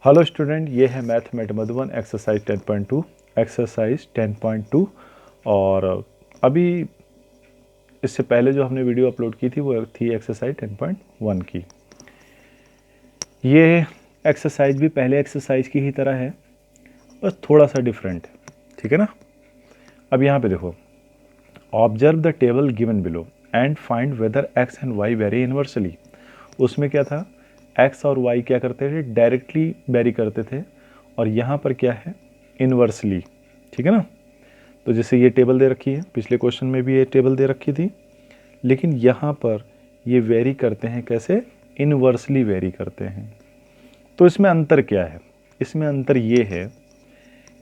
Hello student, ये है मैथमेट Madhuban exercise 10.2 और अभी इससे पहले जो हमने वीडियो अपलोड की थी वो थी एक्सरसाइज 10.1 की। ये एक्सरसाइज भी पहले एक्सरसाइज की ही तरह है, बस थोड़ा सा डिफरेंट, ठीक है ना। अब यहाँ पे देखो, observe the table given below and find whether x and y vary inversely. उसमें क्या था, एक्स और वाई क्या करते थे, डायरेक्टली वेरी करते थे, और यहाँ पर क्या है, इन्वर्सली, ठीक है ना। तो जैसे ये टेबल दे रखी है, पिछले क्वेश्चन में भी ये टेबल दे रखी थी, लेकिन यहाँ पर ये वेरी करते हैं कैसे, इन्वर्सली वेरी करते हैं। तो इसमें अंतर क्या है, इसमें अंतर ये है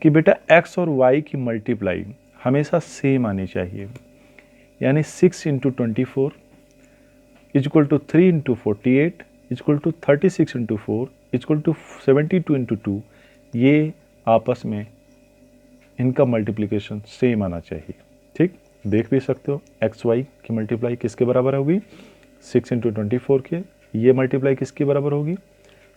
कि बेटा एक्स और वाई की मल्टीप्लाई हमेशा सेम आनी चाहिए, यानी 6 into 24 is equal to 3 into 48 is equal to 36 into 4 is equal to 72 into 2। ये आपस में इनका मल्टीप्लिकेशन सेम आना चाहिए, ठीक। देख भी सकते हो एक्स वाई की मल्टीप्लाई किसके बराबर होगी, 6 इंटू 24 के। ये मल्टीप्लाई किसके बराबर होगी,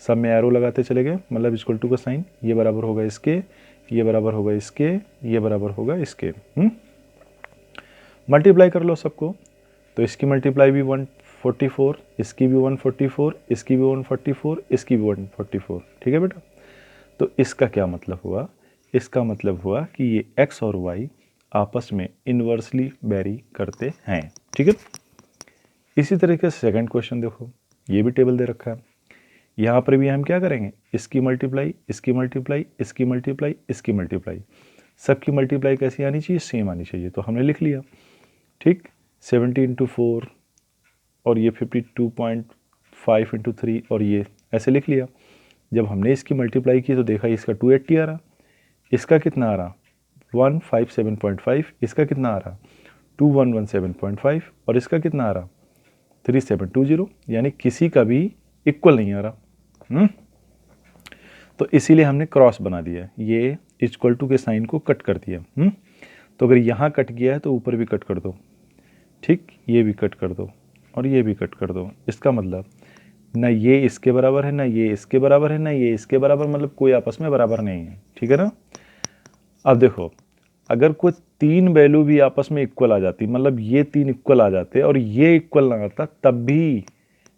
सब में एरो लगाते चले गए, मतलब इक्वल टू का साइन, ये बराबर होगा इसके, ये बराबर होगा इसके, ये बराबर होगा इसके। मल्टीप्लाई कर लो सबको, तो इसकी मल्टीप्लाई भी 144, इसकी भी 144, इसकी भी 144, इसकी भी 144, ठीक है बेटा। तो इसका क्या मतलब हुआ, इसका मतलब हुआ कि ये x और y आपस में इन्वर्सली वेरी करते हैं, ठीक है। इसी तरीके से सेकंड क्वेश्चन देखो, ये भी टेबल दे रखा है। यहाँ पर भी हम क्या करेंगे, इसकी मल्टीप्लाई, इसकी मल्टीप्लाई, इसकी मल्टीप्लाई, इसकी मल्टीप्लाई, सबकी मल्टीप्लाई कैसी आनी चाहिए, सेम आनी चाहिए। तो हमने लिख लिया, ठीक। 70 इंटू 4 और ये 52.5 इंटू 3 और ये ऐसे लिख लिया। जब हमने इसकी मल्टीप्लाई की तो देखा इसका 280 आ रहा, इसका कितना आ रहा 157.5, इसका कितना आ रहा 2117.5 और इसका कितना आ रहा 3720, यानी किसी का भी इक्वल नहीं आ रहा। तो इसीलिए हमने क्रॉस बना दिया, ये इक्वल टू के साइन को कट कर दिया। तो अगर यहाँ कट गया है तो ऊपर भी कट कर दो, ठीक, ये भी कट कर दो और ये भी कट कर दो। इसका मतलब ना ये इसके बराबर है, ना ये इसके बराबर है, ना ये इसके बराबर, मतलब कोई आपस में बराबर नहीं है, ठीक है ना। अब देखो, अगर कोई तीन वैल्यू भी आपस में इक्वल आ जाती, मतलब ये तीन इक्वल आ जाते और ये इक्वल ना आता, तब भी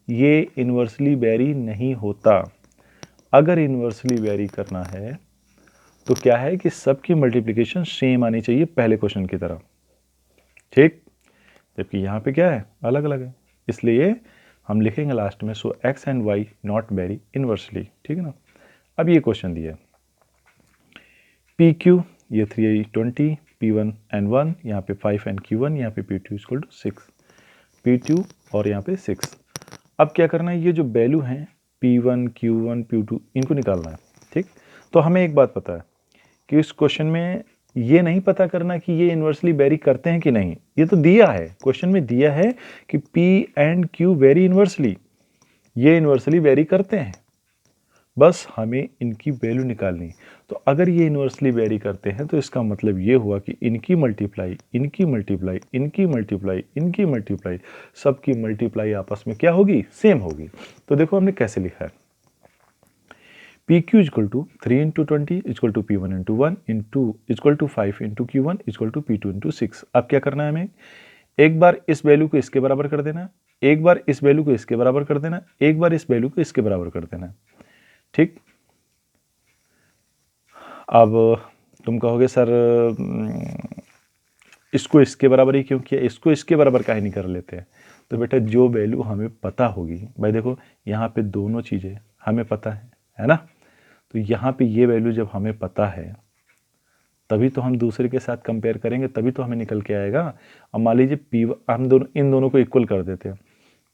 ये इन्वर्सली वेरी नहीं होता। अगर इन्वर्सली वेरी करना है तो क्या है कि सबकी मल्टीप्लिकेशन सेम आनी चाहिए पहले क्वेश्चन की तरह, ठीक। जबकि यहाँ पे क्या है, अलग अलग है, इसलिए हम लिखेंगे लास्ट में so x and y not vary inversely, ठीक है ना। अब ये क्वेश्चन दिया पी क्यू, ये 320, P1 N1, यहाँ पे 5 NQ1, यहाँ पे P2 इक्वल टू 6, P2 और यहाँ पे 6। अब क्या करना है, ये जो वैल्यू हैं P1 Q1 P2 इनको निकालना है, ठीक। तो हमें एक बात पता है कि इस क्वेश्चन में ये नहीं पता करना कि ये इन्वर्सली वेरी करते हैं कि नहीं, ये तो दिया है, क्वेश्चन में दिया है कि P and Q very inversely, ये इन्वर्सली वेरी करते हैं, बस हमें इनकी वैल्यू निकालनी। तो अगर ये इन्वर्सली वेरी करते हैं तो इसका मतलब ये हुआ कि इनकी मल्टीप्लाई, इनकी मल्टीप्लाई, इनकी मल्टीप्लाई, इनकी मल्टीप्लाई, सबकी मल्टीप्लाई आपस में क्या होगी, सेम होगी। तो देखो हमने कैसे लिखा है, p q equal to 3 into 20 equal to P1 into 1 into equal to 5 into Q1 equal to P2 into 6। अब क्या करना है हमें, एक बार इस वैल्यू को इसके बराबर कर देना, एक बार इस वैल्यू को इसके बराबर कर देना, एक बार इस वैल्यू को इसके बराबर कर देना, ठीक। अब तुम कहोगे सर इसको इसके बराबर ही क्यों किया, इसको इसके बराबर काहे नहीं कर लेते हैं। तो बेटा जो वैल्यू हमें पता होगी, भाई देखो यहाँ पे दोनों चीज़ें हमें पता है ना। तो यहाँ पे ये वैल्यू जब हमें पता है तभी तो हम दूसरे के साथ कंपेयर करेंगे, तभी तो हमें निकल के आएगा। अब मान लीजिए P1 हम दोनों इन दोनों को इक्वल कर देते हैं,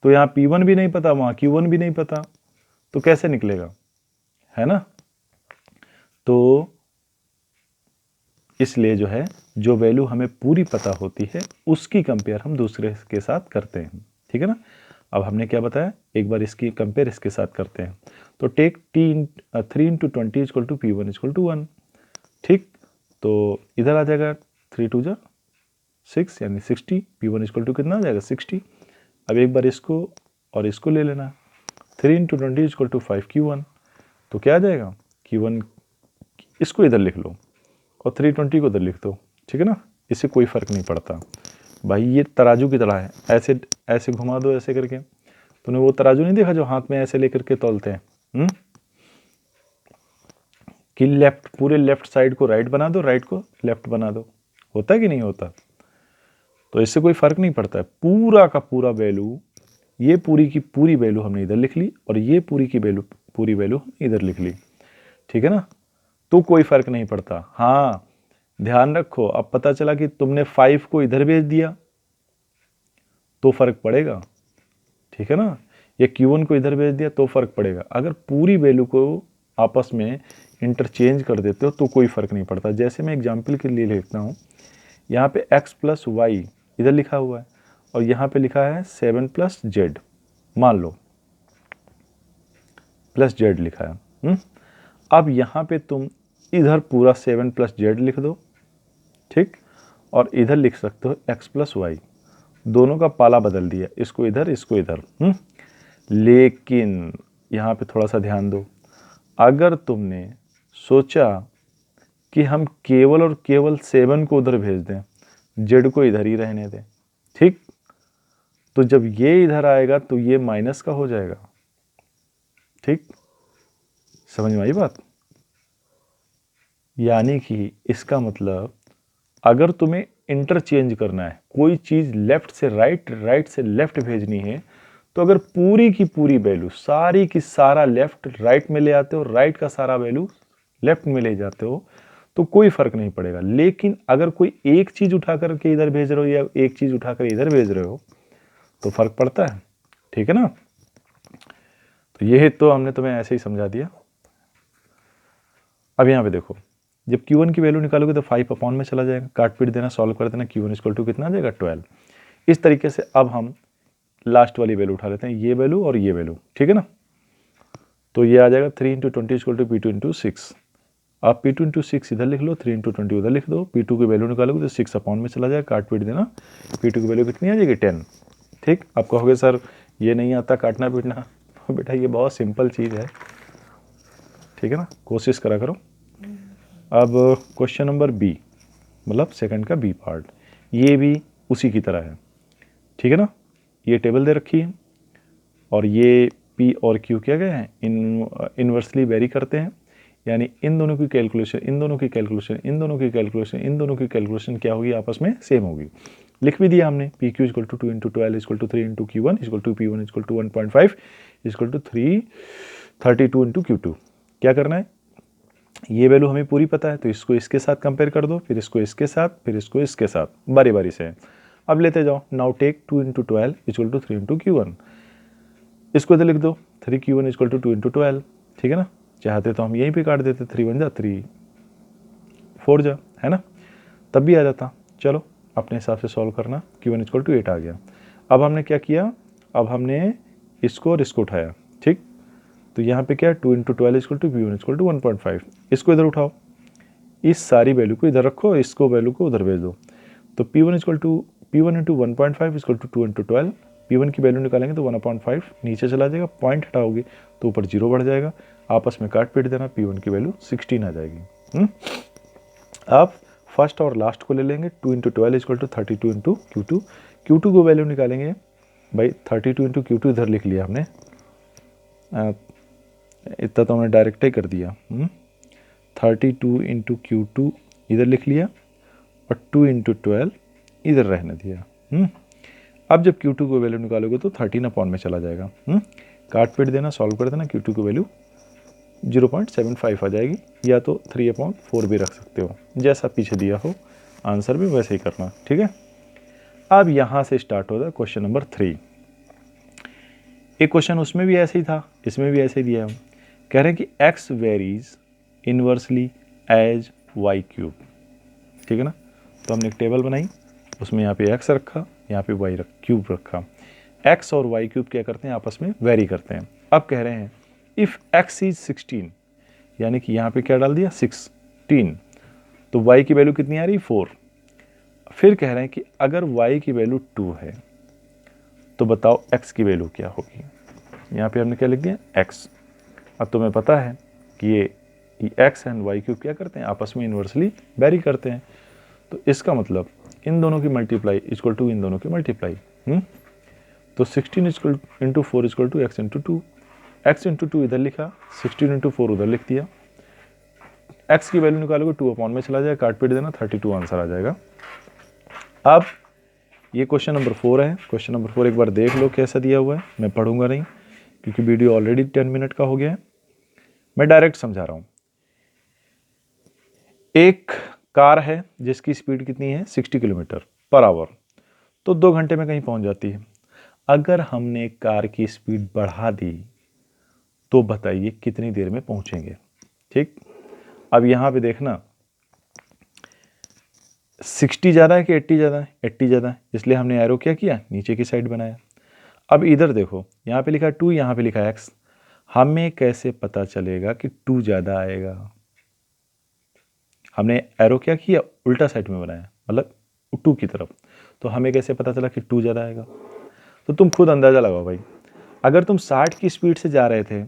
तो यहाँ P1 भी नहीं पता, वहाँ Q1 भी नहीं पता, तो कैसे निकलेगा, है ना। तो इसलिए जो है, जो वैल्यू हमें पूरी पता होती है उसकी कंपेयर हम दूसरे के साथ करते हैं, ठीक है ना। अब हमने क्या बताया, एक बार इसकी कंपेयर इसके साथ करते हैं, तो take 3 into 20 equal to P1 equal to 1, ठीक। तो इधर आ जाएगा 3 2 जा 6 यानी 60, P1 इक्वल टू कितना आ जाएगा 60। अब एक बार इसको और इसको ले लेना, 3 इंटू 20 इक्वल टू 5 Q1, तो क्या आ जाएगा Q1 इसको इधर लिख लो और 320 को इधर लिख दो, ठीक है ना, इससे कोई फ़र्क नहीं पड़ता भाई। ये तराजू की तरह है, ऐसे ऐसे घुमा दो ऐसे करके। तूने वो तराजू नहीं देखा जो हाथ में ऐसे लेकर के तौलते हैं कि लेफ्ट, पूरे लेफ्ट साइड को राइट बना दो, राइट को लेफ्ट बना दो, होता है कि नहीं होता? तो इससे कोई फ़र्क नहीं पड़ता है। पूरा का पूरा वैल्यू, ये पूरी की पूरी वैल्यू हमने इधर लिख ली और ये पूरी की वैल्यू, पूरी वैल्यू हमने इधर लिख ली, ठीक है ना, तो कोई फ़र्क नहीं पड़ता। हाँ ध्यान रखो, अब पता चला कि तुमने 5 को इधर भेज दिया तो फ़र्क पड़ेगा, ठीक है ना, या Q1 को इधर भेज दिया तो फ़र्क पड़ेगा। अगर पूरी वैल्यू को आपस में इंटरचेंज कर देते हो तो कोई फ़र्क नहीं पड़ता। जैसे मैं एग्जाम्पल के लिए लिखता हूँ, यहाँ पे x प्लस वाई इधर लिखा हुआ है और यहाँ पे लिखा है 7 प्लस जेड, मान लो प्लस जेड लिखा है। अब यहाँ पे तुम इधर पूरा 7 प्लस जेड लिख दो, ठीक, और इधर लिख सकते हो x प्लस वाई, दोनों का पाला बदल दिया, इसको इधर इसको इधर। लेकिन यहाँ पे थोड़ा सा ध्यान दो, अगर तुमने सोचा कि हम केवल और केवल 7 को उधर भेज दें, जेड को इधर ही रहने दें, ठीक, तो जब ये इधर आएगा तो ये माइनस का हो जाएगा, ठीक, समझ में आई बात? यानी कि इसका मतलब अगर तुम्हें इंटरचेंज करना है, कोई चीज़ लेफ्ट से राइट, राइट से लेफ्ट भेजनी है, तो अगर पूरी की पूरी वैल्यू, सारी की सारा लेफ्ट राइट में ले आते हो, राइट का सारा वैल्यू लेफ्ट में ले जाते हो, तो कोई फ़र्क नहीं पड़ेगा। लेकिन अगर कोई एक चीज़ उठा करके इधर भेज रहे हो या एक चीज़ उठाकर इधर भेज रहे हो तो फ़र्क पड़ता है, ठीक है ना। तो ये तो हमने तुम्हें ऐसे ही समझा दिया। अब यहाँ पे देखो, जब Q1 की वैल्यू निकालोगे तो 5 अपॉन में चला जाएगा, काट पीट देना, सॉल्व कर देना, Q1 इक्वल टू कितना आ जाएगा 12। इस तरीके से अब हम लास्ट वाली वैल्यू उठा लेते हैं, ये वैल्यू और ये वैल्यू, ठीक है ना। तो ये आ जाएगा 3 into 20 equal to P2 into 6। आप P2 इंटू 6 इधर लिख लो, 3 इंटू 20 उधर लिख दो, P2 की वैल्यू निकालोगे तो 6 अपॉन में चला जाएगा, काट पीट देना, P2 की वैल्यू कितनी आ जाएगी 10, ठीक। आप कहोगे सर ये नहीं आता काटना पीटना, तो बेटा ये बहुत सिंपल चीज़ है, ठीक है ना, कोशिश करा करो। अब क्वेश्चन नंबर बी, मतलब सेकंड का बी पार्ट, ये भी उसी की तरह है, ठीक है ना। ये टेबल दे रखी है और ये पी और क्यू क्या गए हैं, इनवर्सली वेरी करते हैं, यानी इन दोनों की कैलकुलेशन, इन दोनों की कैलकुलेशन, इन दोनों की कैलकुलेशन, इन दोनों की कैलकुलेशन क्या होगी, आपस में सेम होगी। लिख भी दिया हमने, p q equal to 2 into 12 equal to 3 into Q1 equal to P1 equal to 1.5 equal to 332 into Q2। क्या करना है, ये वैल्यू हमें पूरी पता है तो इसको इसके साथ कंपेयर कर दो, फिर इसको इसके साथ, फिर इसको इसके साथ, बारी बारी से। अब लेते जाओ, now take 2 into 12 equal to 3 into Q1, इसको इधर लिख दो, 3Q1 इक्वल टू 2 इंटू 12, ठीक है ना। चाहते तो हम यहीं पे काट देते, 3 1 जा 3 4 जा, है ना, तब भी आ जाता। चलो अपने हिसाब से सॉल्व करना, Q1 इक्वल टू 8 आ गया। अब हमने क्या किया, अब हमने इसको और इसको उठाया, ठीक, तो यहाँ पे क्या है, 2 into 12 equal to P1 equal to 1.5, इसको इधर उठाओ, इस सारी वैल्यू को इधर रखो, इसको वैल्यू को उधर भेज दो, तो P1 equal to P1 into 1.5 equal to 2 into 12, P1 की वैल्यू निकालेंगे तो 1/5 नीचे चला जाएगा, पॉइंट हटाओगे तो ऊपर 0 बढ़ जाएगा, आपस में काट पीट देना, P1 की वैल्यू 16 आ जाएगी। आप फर्स्ट और लास्ट को ले लेंगे, 2 into 12 equal to 32 into Q2, Q2 को वैल्यू निकालेंगे, भाई 32 इंटू Q2 इधर लिख लिया हमने, इतना तो हमने डायरेक्ट ही कर दिया। 32 इंटू Q2 इधर लिख लिया और 2 इंटू 12 इधर रहने दिया। अब जब Q2 को वैल्यू निकालोगे तो 13 अपॉन में चला जाएगा, काट पीट देना, सॉल्व कर देना, Q2 की वैल्यू 0.75 आ जाएगी, या तो 3/4 भी रख सकते हो, जैसा पीछे दिया हो आंसर भी वैसे ही करना, ठीक है। अब यहाँ से स्टार्ट होता है क्वेश्चन नंबर 3। एक क्वेश्चन उसमें भी ऐसे ही था, इसमें भी ऐसे ही दिया है, कह रहे हैं कि x varies inversely as y cube, ठीक है ना। तो हमने एक टेबल बनाई, उसमें यहाँ पे x रखा, यहाँ पे y क्यूब रखा, x और y क्यूब क्या करते हैं, आपस में वेरी करते हैं। अब कह रहे हैं इफ़ x इज 16, यानी कि यहाँ पे क्या डाल दिया 16, तो y की वैल्यू कितनी आ रही 4। फिर कह रहे हैं कि अगर y की वैल्यू 2 है तो बताओ x की वैल्यू क्या होगी। यहाँ पे हमने क्या लिख दिया x। अब तुम्हें पता है कि ये एक्स एंड वाई क्यूब क्या करते हैं, आपस में इन्वर्सली वेरी करते हैं। तो इसका मतलब इन दोनों की मल्टीप्लाई इक्वल टू इन दोनों की मल्टीप्लाई। तो 16 equal into 4 equal to x into 2। X into 2 इधर लिखा, 16 इंटू 4 उधर लिख दिया। एक्स की वैल्यू निकालोगे 2 अपॉन में चला जाएगा, काट पीट देना, 32 आंसर आ जाएगा। अब ये क्वेश्चन नंबर 4 है। क्वेश्चन नंबर 4 एक बार देख लो कैसा दिया हुआ है, मैं पढ़ूंगा नहीं क्योंकि वीडियो ऑलरेडी 10 मिनट का हो गया है, मैं डायरेक्ट समझा रहा हूं। एक कार है जिसकी स्पीड कितनी है 60 किलोमीटर पर आवर, तो 2 घंटे में कहीं पहुंच जाती है। अगर हमने कार की स्पीड बढ़ा दी तो बताइए कितनी देर में पहुंचेंगे। ठीक, अब यहां पे देखना 60 ज़्यादा है कि 80 ज़्यादा है, 80 ज़्यादा है, इसलिए हमने एरो क्या किया, नीचे की साइड बनाया। अब इधर देखो, यहाँ पे लिखा 2, यहाँ पे लिखा x, हमें कैसे पता चलेगा कि 2 ज़्यादा आएगा। हमने एरो क्या किया, उल्टा साइड में बनाया, मतलब 2 की तरफ, तो हमें कैसे पता चला कि 2 ज़्यादा आएगा। तो तुम खुद अंदाज़ा लगाओ भाई, अगर तुम 60 की स्पीड से जा रहे थे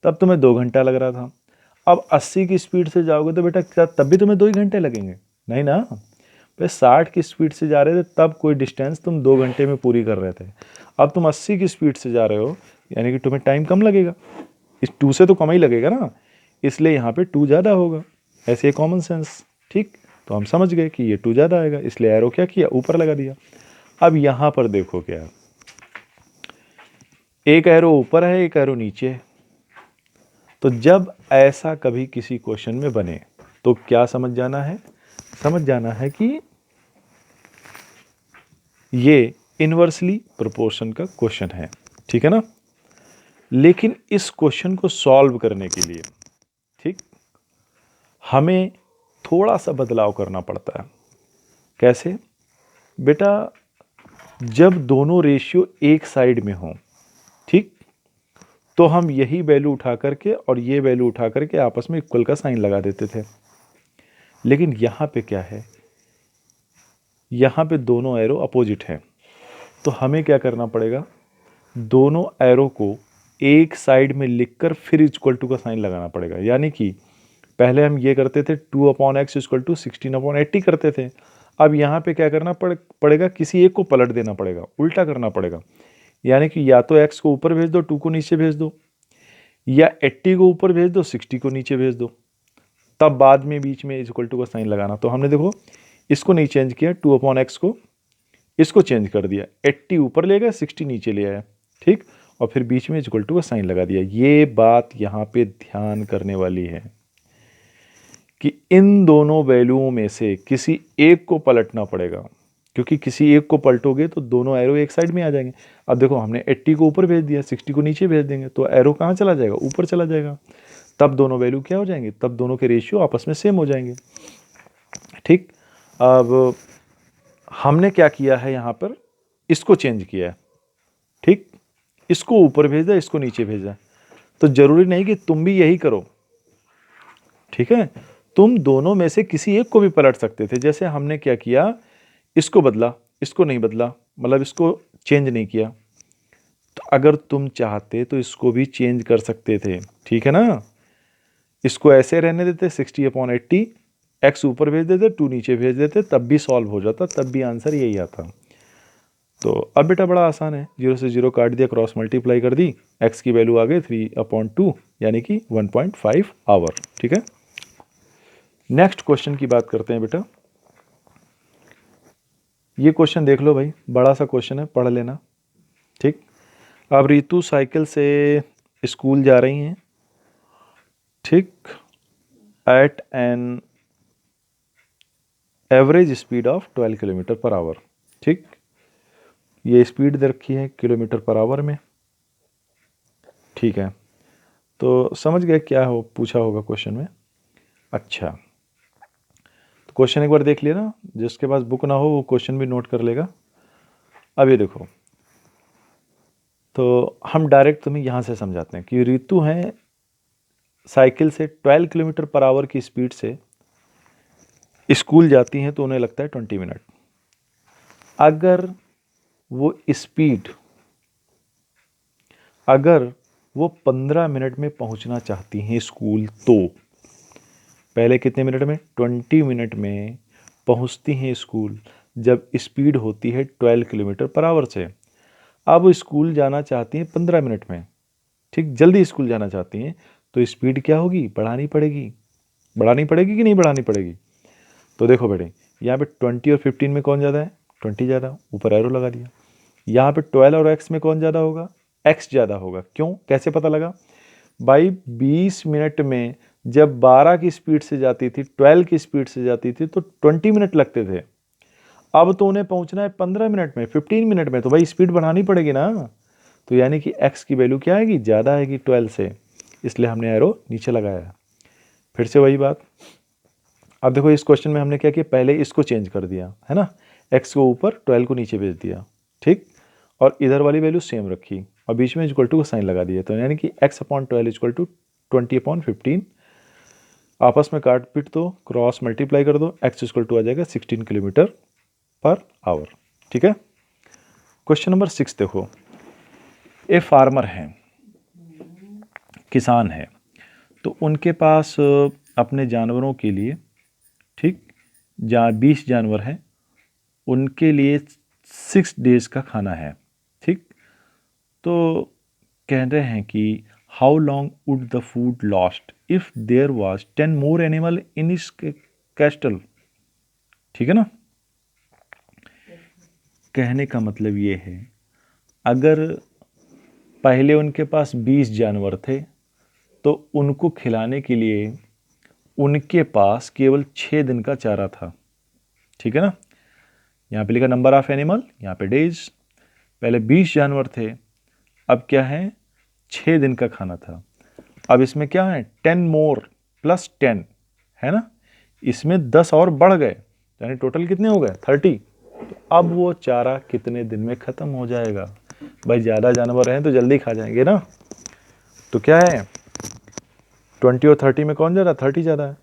तब तुम्हें 2 घंटा लग रहा था, अब 80 की स्पीड से जाओगे तो बेटा क्या तब भी तुम्हें 2 ही घंटे लगेंगे, नहीं ना। भाई 60 की स्पीड से जा रहे थे तब कोई डिस्टेंस तुम 2 घंटे में पूरी कर रहे थे, अब तुम 80 की स्पीड से जा रहे हो यानी कि तुम्हें टाइम कम लगेगा, इस 2 से तो कम ही लगेगा ना, इसलिए यहाँ पे 2 ज़्यादा होगा, ऐसे कॉमन सेंस। ठीक, तो हम समझ गए कि ये 2 ज़्यादा आएगा, इसलिए एरो क्या किया, ऊपर लगा दिया। अब यहाँ पर देखो क्या, एक एरो ऊपर है एक एरो नीचे है, तो जब ऐसा कभी किसी क्वेश्चन में बने तो क्या समझ जाना है, समझ जाना है कि ये इनवर्सली प्रोपोर्शन का क्वेश्चन है, ठीक है ना। लेकिन इस क्वेश्चन को सॉल्व करने के लिए ठीक हमें थोड़ा सा बदलाव करना पड़ता है। कैसे बेटा, जब दोनों रेशियो एक साइड में हों, ठीक, तो हम यही वैल्यू उठा करके और ये वैल्यू उठा करके आपस में इक्वल का साइन लगा देते थे। लेकिन यहां पे क्या है, यहां पे दोनों एरो अपोजिट हैं, तो हमें क्या करना पड़ेगा, दोनों एरो को एक साइड में लिखकर फिर इक्वल टू का साइन लगाना पड़ेगा। यानी कि पहले हम ये करते थे 2 upon x equal to 16 upon 80 करते थे, अब यहाँ पे क्या करना पड़ेगा, किसी एक को पलट देना पड़ेगा, उल्टा करना पड़ेगा। यानी कि या तो x को ऊपर भेज दो, 2 को नीचे भेज दो, या 80 को ऊपर भेज दो, 60 को नीचे भेज दो, तब बाद में बीच में इक्वल टू का साइन लगाना। तो हमने देखो इसको नहीं चेंज किया, 2 अपॉन एक्स को, इसको चेंज कर दिया, 80 ऊपर ले गया, 60 नीचे ले आया, ठीक, और फिर बीच में इक्वल टू का साइन लगा दिया। ये बात यहाँ पे ध्यान करने वाली है कि इन दोनों वैल्यूओं में से किसी एक को पलटना पड़ेगा, क्योंकि किसी एक को पलटोगे तो दोनों एरो एक साइड में आ जाएंगे। अब देखो हमने 80 को ऊपर भेज दिया, 60 को नीचे भेज देंगे, तो एरो कहाँ चला जाएगा, ऊपर चला जाएगा, तब दोनों वैल्यू क्या हो जाएंगे, तब दोनों के रेशियो आपस में सेम हो जाएंगे। ठीक, अब हमने क्या किया है, यहाँ पर इसको चेंज किया है, ठीक, इसको ऊपर भेजा, इसको नीचे भेजा, तो जरूरी नहीं कि तुम भी यही करो, ठीक है, तुम दोनों में से किसी एक को भी पलट सकते थे। जैसे हमने क्या किया, इसको बदला, इसको नहीं बदला, मतलब इसको चेंज नहीं किया, तो अगर तुम चाहते तो इसको भी चेंज कर सकते थे, ठीक है ना। इसको ऐसे रहने देते 60 अपॉन 80, एक्स ऊपर भेज देते, 2 नीचे भेज देते, तब भी सॉल्व हो जाता, तब भी आंसर यही आता। तो अब बेटा बड़ा आसान है, 0 से 0 काट दिया, क्रॉस मल्टीप्लाई कर दी, एक्स की वैल्यू आ गई 3/2 यानी कि 1.5 आवर, ठीक है। नेक्स्ट क्वेश्चन की बात करते हैं बेटा। ये क्वेश्चन देख लो भाई, बड़ा सा क्वेश्चन है, पढ़ लेना, ठीक। अब रितु साइकिल से स्कूल जा रही हैं, ठीक, at an average speed of 12 kilometre per hour, ठीक, ये स्पीड दे रखी है किलोमीटर पर आवर में, ठीक है। तो समझ गए क्या हो पूछा होगा क्वेश्चन में। अच्छा, तो क्वेश्चन एक बार देख लिया ना, जिसके पास बुक ना हो वो क्वेश्चन भी नोट कर लेगा। अब ये देखो, तो हम डायरेक्ट तुम्हें यहाँ से समझाते हैं कि रितु हैं साइकिल से 12 किलोमीटर पर आवर की स्पीड से स्कूल जाती हैं, तो उन्हें लगता है 20 मिनट। अगर वो 15 मिनट में पहुंचना चाहती हैं स्कूल, तो पहले कितने मिनट में? 20 मिनट में पहुंचती हैं स्कूल, जब स्पीड होती है 12 किलोमीटर पर आवर से। अब स्कूल जाना चाहती हैं 15 मिनट में, ठीक, जल्दी स्कूल जाना चाहती हैं, तो स्पीड क्या होगी? बढ़ानी पड़ेगी। बढ़ानी पड़ेगी कि नहीं बढ़ानी पड़ेगी? तो देखो बेटे, यहाँ पे 20 और 15 में कौन ज़्यादा है? 20 ज़्यादा, ऊपर एरो लगा दिया। यहाँ पे 12 और x में कौन ज़्यादा होगा? x ज़्यादा होगा। क्यों? कैसे पता लगा? भाई 20 मिनट में जब 12 की स्पीड से जाती थी, 12 की स्पीड से जाती थी, तो 20 मिनट लगते थे। अब तो उन्हें पहुंचना है 15 मिनट में, 15 मिनट में, तो भाई स्पीड बढ़ानी पड़ेगी ना। तो यानी कि x की वैल्यू क्या आएगी? ज़्यादा आएगी 12 से, इसलिए हमने एरो नीचे लगाया। फिर से वही बात। अब देखो इस क्वेश्चन में हमने क्या किया? पहले इसको चेंज कर दिया है ना, x को ऊपर 12 को नीचे भेज दिया, ठीक, और इधर वाली वैल्यू सेम रखी और बीच में इक्वल टू का साइन लगा दिया। तो यानी कि x/12 इक्वल टू 20/15। आपस में काट पीट दो, क्रॉस मल्टीप्लाई कर दो, x इक्वल टू आ जाएगा 16 किलोमीटर पर आवर। ठीक है। क्वेश्चन नंबर 6 देखो, ए फार्मर है, किसान है, तो उनके पास अपने जानवरों के लिए, ठीक, 20 जानवर हैं, उनके लिए 6 डेज का खाना है, ठीक। तो कह रहे हैं कि how long would the food last if there was 10 more animal in इस कैस्टल। ठीक है ना। कहने का मतलब ये है, अगर पहले उनके पास 20 जानवर थे तो उनको खिलाने के लिए उनके पास केवल 6 दिन का चारा था। ठीक है ना। यहाँ पे लिखा नंबर ऑफ एनिमल, यहाँ पे डेज। पहले 20 जानवर थे, अब क्या है? 6 दिन का खाना था। अब इसमें क्या है? 10 मोर प्लस 10 है ना, इसमें 10 और बढ़ गए, यानी टोटल कितने हो गए? 30। तो अब वो चारा कितने दिन में खत्म हो जाएगा? भाई ज़्यादा जानवर हैं तो जल्दी खा जाएंगे ना। तो क्या है, 20 और 30 में कौन ज़्यादा? 30 ज़्यादा है।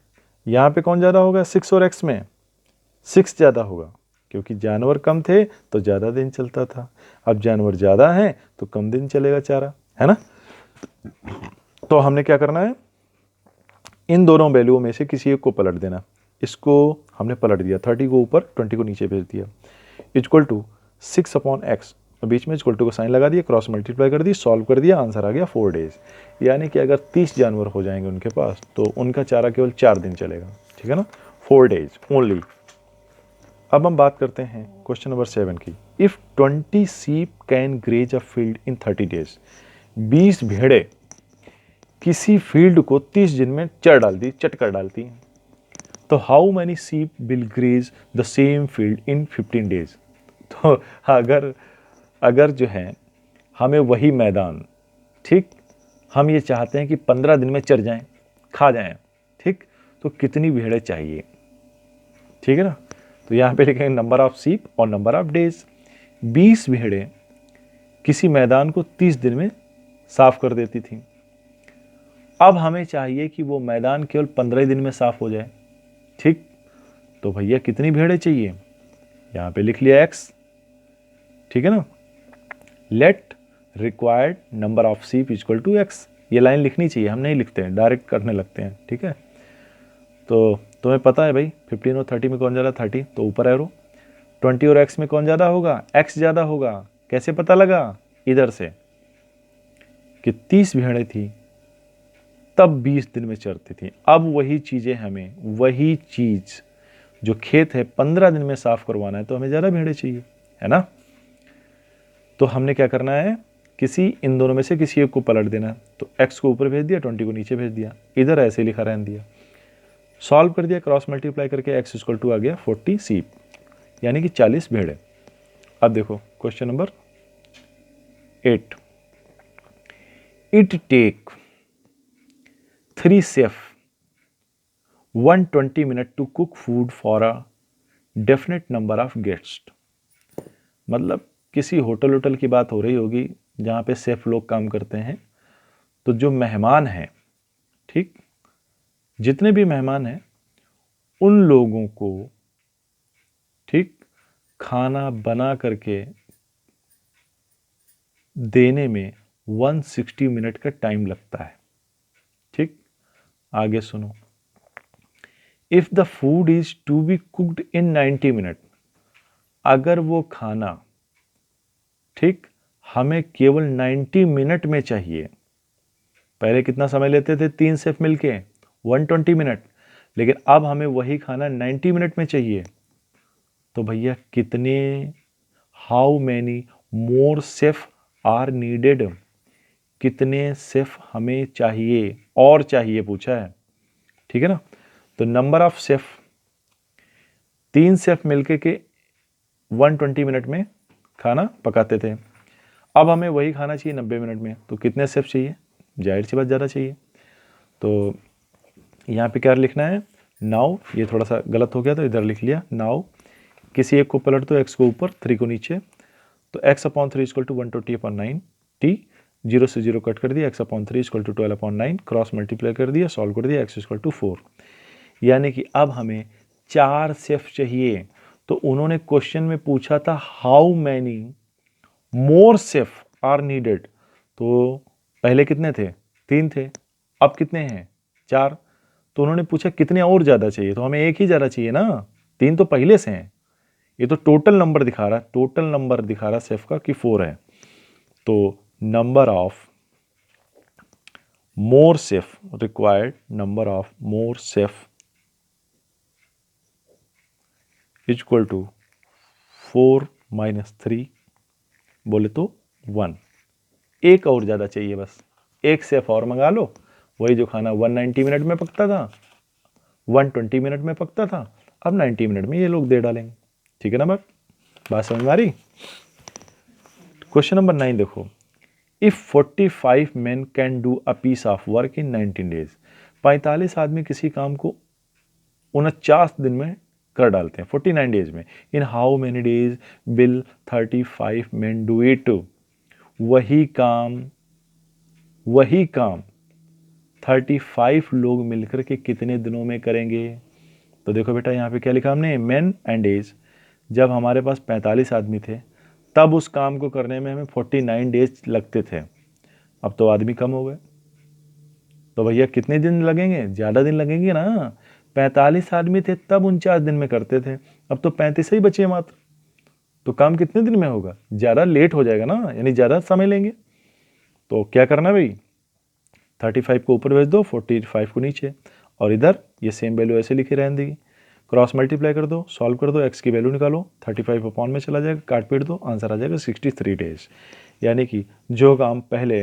यहाँ पे कौन ज़्यादा होगा? 6 और x में 6 ज़्यादा होगा, क्योंकि जानवर कम थे तो ज़्यादा दिन चलता था, अब जानवर ज़्यादा हैं तो कम दिन चलेगा चारा, है ना। तो हमने क्या करना है, इन दोनों वैल्यूओं में से किसी एक को पलट देना। इसको हमने पलट दिया, 30 को ऊपर 20 को नीचे भेज दिया, इक्वल टू 6/x, बीच में इक्वल टू का साइन लगा दिया, क्रॉस मल्टीप्लाई कर दी, सॉल्व कर दिया, आंसर आ गया 4 डेज। यानी कि अगर 30 जानवर हो जाएंगे उनके पास तो उनका चारा केवल 4 दिन चलेगा। ठीक है ना, 4 डेज ओनली। अब हम बात करते हैं क्वेश्चन नंबर 7 की। If 20 sheep can graze a field in 30 days, 20 भेड़े किसी फील्ड को 30 दिन में चट कर डालती हैं, तो how many sheep will graze the same field in 15 days. तो अगर जो है हमें वही मैदान, ठीक, हम ये चाहते हैं कि 15 दिन में चर जाएं, खा जाएं, ठीक, तो कितनी भेड़ें चाहिए? ठीक है ना। तो यहाँ पे लिखेंगे नंबर ऑफ शीप और नंबर ऑफ डेज। 20 भेड़ें किसी मैदान को 30 दिन में साफ कर देती थी, अब हमें चाहिए कि वो मैदान केवल 15 दिन में साफ हो जाए, ठीक। तो भैया कितनी भेड़ें चाहिए? यहाँ पे लिख लिया x, ठीक है ना। Let required number of sheep equal to x, ये लाइन लिखनी चाहिए, हम नहीं लिखते हैं, डायरेक्ट करने लगते हैं, ठीक है। तो तुम्हें पता है भाई 15 और 30 में कौन ज़्यादा? 30, तो ऊपर एरो। 20 और x में कौन ज़्यादा होगा? x ज़्यादा होगा। कैसे पता लगा? इधर से कि 30 भेड़ें थी तब 20 दिन में चरती थी। अब वही चीज़ें हमें, वही चीज़ जो खेत है 15 दिन में साफ करवाना है, तो हमें ज़्यादा भेड़ें चाहिए, है ना। तो हमने क्या करना है, इन दोनों में से किसी एक को पलट देना। तो x को ऊपर भेज दिया, 20 को नीचे भेज दिया, इधर ऐसे लिखा रहने दिया, सॉल्व कर दिया, क्रॉस मल्टीप्लाई करके x इक्वल टू आ गया 40 शीप, यानी कि 40 भेड़ें। अब देखो question number 8। It take 3 chef 120 minute to cook food for a definite number of guest. मतलब किसी होटल की बात हो रही होगी जहाँ पे शेफ लोग काम करते हैं। तो जो मेहमान हैं, ठीक, जितने भी मेहमान हैं उन लोगों को, ठीक, खाना बना करके देने में 160 मिनट का टाइम लगता है, ठीक। आगे सुनो, if the food is to be cooked in 90 minute, अगर वो खाना, ठीक, हमें केवल 90 मिनट में चाहिए। पहले कितना समय लेते थे 3 शेफ मिलके, 120 मिनट, लेकिन अब हमें वही खाना 90 मिनट में चाहिए। तो भैया कितने, how many more chef are needed, कितने शेफ हमें चाहिए, और चाहिए पूछा है, ठीक है ना। तो नंबर ऑफ शेफ, 3 शेफ मिलके के 120 मिनट में खाना पकाते थे, अब हमें वही खाना चाहिए 90 मिनट में, तो कितने शेफ चाहिए, जाहिर सी बात ज़्यादा चाहिए। तो यहाँ पे क्या लिखना है, नाउ, ये थोड़ा सा गलत हो गया तो इधर लिख लिया, नाउ किसी एक को पलट दो, x को ऊपर 3 को नीचे, तो x/3 इक्वल टू 120/9 t, 0 से 0 कट कर दिया, x/3 equal to 12/9, cross multiply कर दिया, सॉल्व कर दिया, x इक्वल टू 4। यानी कि अब हमें 4 शेफ चाहिए। तो उन्होंने क्वेश्चन में पूछा था how many more chef are needed, तो पहले कितने थे, 3 थे, अब कितने हैं, 4। तो उन्होंने पूछा कितने और ज़्यादा चाहिए, तो हमें एक ही ज़्यादा चाहिए ना, 3 तो पहले से हैं। ये तो टोटल नंबर दिखा रहा है, टोटल नंबर दिखा रहा है शेफ का कि 4 है। तो number of more chef required, number of more chef equal to 4 - 3, बोले तो 1। एक और ज़्यादा चाहिए, बस एक शेफ और मंगा लो, वही जो खाना 190 मिनट में पकता था, 120 मिनट में पकता था, अब 90 मिनट में ये लोग दे डालेंगे। ठीक है ना, बात समझ में आ रही। क्वेश्चन नंबर 9 देखो, if 45 men can do a piece of work in 19 days, 45 आदमी किसी काम को 49 दिन में कर डालते हैं, 49 डेज में, in how many days will 35 men do it, वही काम 35 लोग मिलकर के कितने दिनों में करेंगे। तो देखो बेटा यहाँ पे क्या लिखा हमने, मेन एंड डेज, जब हमारे पास 45 आदमी थे तब उस काम को करने में हमें 49 डेज लगते थे, अब तो आदमी कम हो गए, तो भैया कितने दिन लगेंगे, ज़्यादा दिन लगेंगे ना। 45 आदमी थे तब 49 दिन में करते थे, अब तो 35 ही बचे मात्र, तो काम कितने दिन में होगा, ज़्यादा लेट हो जाएगा ना, यानी ज़्यादा समय लेंगे। तो क्या करना भाई, 35 को ऊपर भेज दो, 45 को नीचे, और इधर ये सेम वैल्यू ऐसे लिखी रहने देगी, क्रॉस मल्टीप्लाई कर दो, सॉल्व कर दो, x की वैल्यू निकालो, 35 अपॉन में चला जाएगा, काट पीट दो, आंसर आ जाएगा 63 डेज। यानी कि जो काम पहले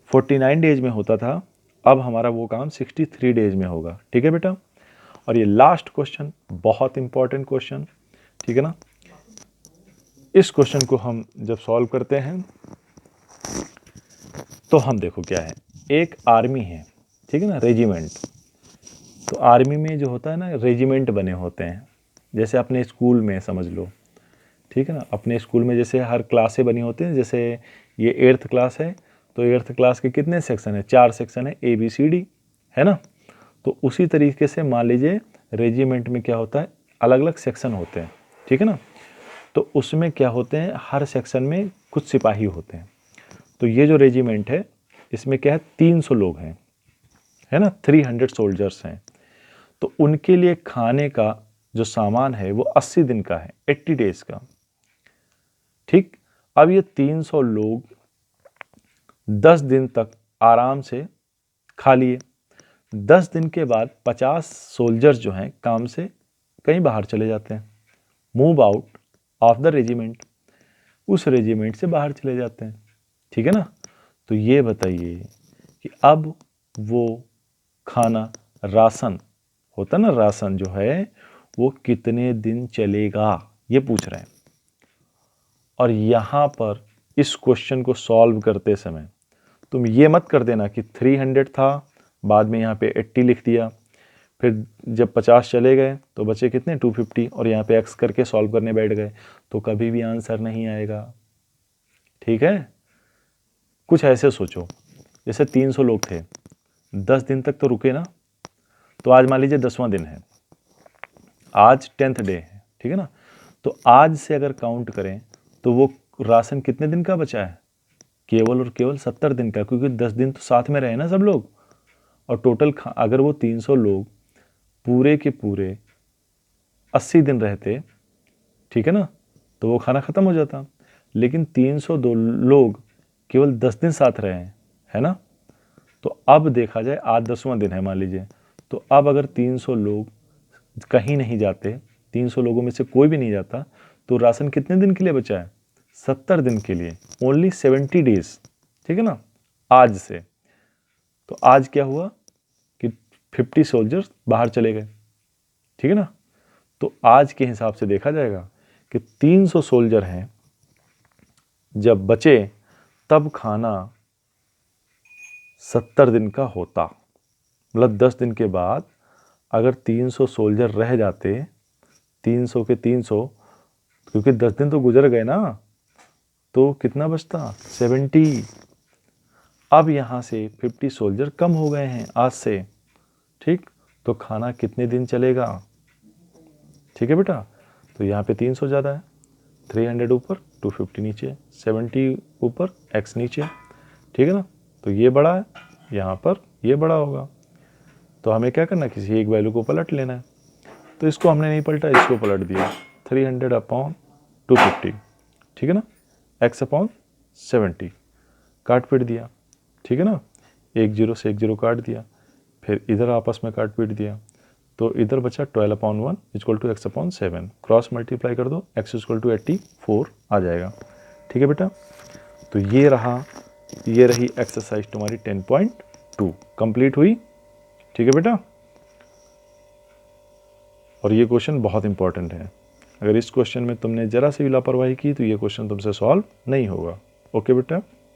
49 डेज में होता था, अब हमारा वो काम 63 डेज में होगा। ठीक है बेटा। और ये लास्ट क्वेश्चन बहुत इंपॉर्टेंट क्वेश्चन, ठीक है ना। इस क्वेश्चन को हम जब सॉल्व करते हैं तो हम देखो क्या है, एक आर्मी है, ठीक है ना, रेजिमेंट। तो आर्मी में जो होता है ना, रेजिमेंट बने होते हैं, जैसे अपने स्कूल में समझ लो, ठीक है ना, अपने स्कूल में जैसे हर क्लासें बनी होती हैं, जैसे ये 8th क्लास है तो 8th क्लास के कितने सेक्शन है, 4 सेक्शन है, ABCD, है ना। तो उसी तरीके से मान लीजिए रेजिमेंट में क्या होता है, अलग अलग सेक्शन होते हैं, ठीक है ना। तो उसमें क्या होते हैं, हर सेक्शन में कुछ सिपाही होते हैं। तो ये जो रेजिमेंट है इसमें क्या है, 300 लोग हैं, है ना, 300 सोल्जर्स हैं। तो उनके लिए खाने का जो सामान है वो 80 दिन का है, 80 डेज का, ठीक। अब ये 300 लोग 10 दिन तक आराम से खा लिए, 10 दिन के बाद 50 सोल्जर्स जो हैं काम से कहीं बाहर चले जाते हैं, move out of the regiment, उस रेजिमेंट से बाहर चले जाते हैं, ठीक है ना। तो ये बताइए कि अब वो खाना, राशन होता ना, राशन जो है वो कितने दिन चलेगा, ये पूछ रहे हैं। और यहाँ पर इस क्वेश्चन को सॉल्व करते समय तुम ये मत कर देना कि 300 था, बाद में यहाँ पे 80 लिख दिया, फिर जब 50 चले गए तो बचे कितने 250, और यहाँ पे x करके सॉल्व करने बैठ गए, तो कभी भी आंसर नहीं आएगा। ठीक है, कुछ ऐसे सोचो, जैसे 300 लोग थे, 10 दिन तक तो रुके ना, तो आज मान लीजिए 10वां दिन है, आज 10th डे है, ठीक है ना। तो आज से अगर काउंट करें तो वो राशन कितने दिन का बचा है, केवल और केवल 70 दिन का, क्योंकि 10 दिन तो साथ में रहे ना सब लोग। और टोटल अगर वो 300 लोग पूरे के पूरे 80 दिन रहते, ठीक है ना, तो वो खाना ख़त्म हो जाता। लेकिन 302 लोग केवल 10 दिन साथ रहे हैं, है ना। तो अब देखा जाए आज 10वां दिन है मान लीजिए, तो अब अगर 300 लोग कहीं नहीं जाते, 300 लोगों में से कोई भी नहीं जाता, तो राशन कितने दिन के लिए बचा है? 70 दिन के लिए, ओनली 70 डेज, ठीक है ना, आज से। तो आज क्या हुआ कि 50 सोल्जर्स बाहर चले गए, ठीक है ना। तो आज के हिसाब से देखा जाएगा कि 300 सोल्जर हैं, जब बचे तब खाना 70 दिन का होता। मतलब 10 दिन के बाद अगर 300 सोल्जर रह जाते, 300 के 300, क्योंकि 10 दिन तो गुजर गए ना, तो कितना बचता? 70। अब यहाँ से 50 सोल्जर कम हो गए हैं आज से, ठीक। तो खाना कितने दिन चलेगा? ठीक है बेटा, तो यहाँ पे 300 ज़्यादा है, 300 ऊपर 250 नीचे, 70 ऊपर x नीचे, ठीक है ना। तो ये बड़ा है, यहाँ पर ये बड़ा होगा। तो हमें क्या करना है, किसी एक वैल्यू को पलट लेना है। तो इसको हमने नहीं पलटा, इसको पलट दिया, 300 अपॉन 250, ठीक है ना, x अपॉन 70, काट पीट दिया, ठीक है ना। एक जीरो से एक जीरो काट दिया, फिर इधर आपस में काट पीट दिया, तो इधर बचा 12 upon 1 equal to x upon 7, cross multiply कर दो, x इक्वल टू 84 आ जाएगा, ठीक है बेटा। तो ये रही एक्सरसाइज तुम्हारी 10.2 कंप्लीट हुई, ठीक है बेटा। और ये क्वेश्चन बहुत इंपॉर्टेंट है, अगर इस क्वेश्चन में तुमने ज़रा सी भी लापरवाही की तो ये क्वेश्चन तुमसे सॉल्व नहीं होगा। ओके बेटा।